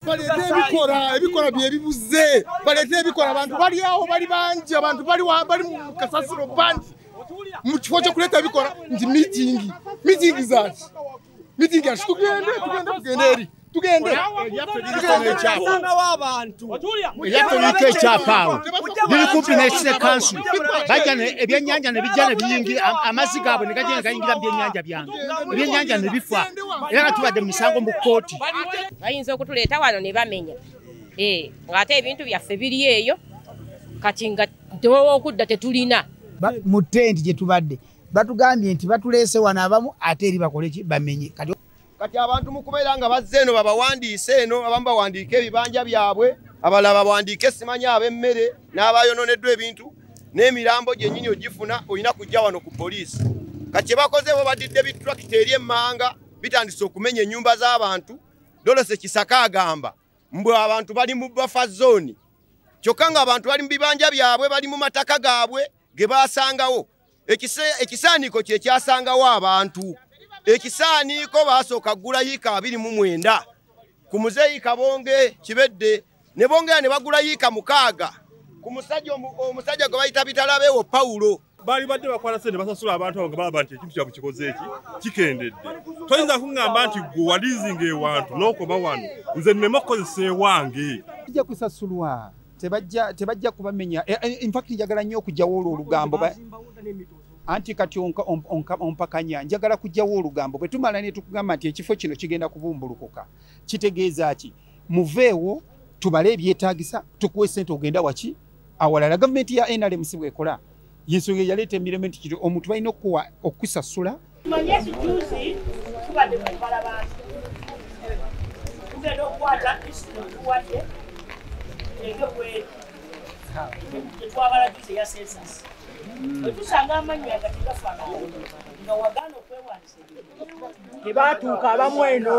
balete ebikora byebibuze balete ebikora abantu bali aho bali banje abantu bali mu kasasiro bandi mu kifo cyo kuleta ebikora nti meeting zati meeting yacu tugende Yatolike chapao bili kumpi na isile kansu bajane ebyenyanja ne bijane biyingi amazi gabo negajene kayingira byenyanja byange ebyenyanja ne bifwa era tubadde misango mu koti bayinza okutuleta wano ne bamenya ngate ebintu byaffe biri eyo kati nga tewo okudda tetulina mu tent je tubadde batugambye nti batulese wana abamu ate eri bakole ki bamenye kati abantu mukubeera nga bazze eno babawandiise eno abamu bawandiike ebibanja byabwe abalala bawandiike simanya ab'emmere n'abayononeddwa ebintu n'emirambo gyennyini ogifuna olina kujja wano ku poliisi kati kye bakoze bo badidde bitulakita eri emmanga bitandise okumenya ennyumba z'abantu Dolose Kisaka agamba mbwe abantu bali mu buffer zone kyokka nga abantu bali mu bibanja byabwe bali mu mataka gaabwe ge baasangawo ekisaaniko kye kyasangawo abantu ekisaaniko basooka gula yiika 29 ku muzeeyi Kabonge Kibedde ne bongera ne bagula yiika 6 ku omusajja gwe bayita Bitalabewo Paulo bali badde bakwala sente basasula abantu abo nga balaba nti ekintu kyabwe kikoze eki kikendedde toyinza kuŋŋamba nti gwe walizinga ewantu n'okoma wano nze nneme okukozesa ewange tujja kusasulwa tebajja kubamenya in fact njagala nnyo okujjawo olwo olugambo anti kati ompakanya njagala kujjawo olugambo bwe tumala ne tukugamba nti ekifo kino kigenda kubumbulukuka kitegeeza ki muveewo tubale ebyetaagisa tukuwe ssente ogenda waki awalala gavumenti ya NRMC bwekola yensonga yaleeta emirembe nti kiri omuntu balina okusasula manyesi juzi tubadde kumala bantu tugenda okukwata isituwate engegwe tetwabala juzi ya census tusanga amanyi agati gafaanana nga wagaana okwewanisa tebatuuka abamu eno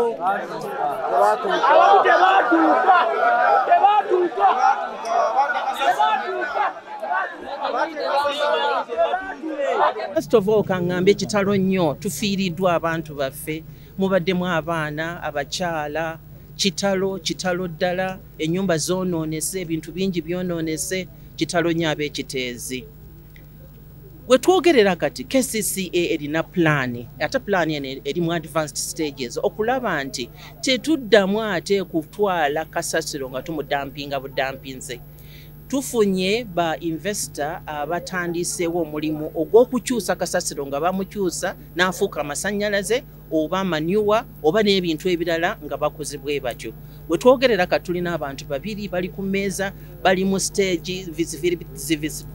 abamu tebatuuka First of all kangambe kitalo nnyo tufiiriddwa abantu baffe mubaddemu abaana abakyala kitalo ddala ennyumba zoonoonese ebintu bingi byonoonese kitalo nnyo ab'ekiteezi wetwogerera kati KCCA erina plan ate plan eri mu advanced stages okulaba nti tetuddamu ate kutwala kasasiro nga tumudampinga budampinze tufunye ba investor abatandiseewo omulimu ogw'okukyusa kasasiro nga bamukyusa n'afuuka amasannyalaze oba manure oba n'ebintu ebirala nga bakozebwe batyo wetwogerera kati tulina abantu babiri bali ku mmeeza bali mu stage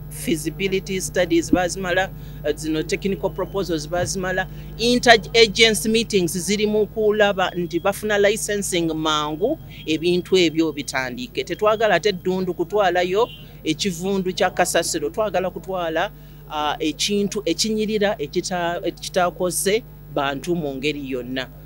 feasibility studies bazimala zino technical proposals bazimala interagency meetings ziri mu kulaba nti bafuna licensing mangu ebintu ebyo bitandike tetwagala ate ddundu kutwalayo ekivundu kya kasasiro twagala kutwala ekintu ekinyirira ekitakoze bantu mu ngeri yonna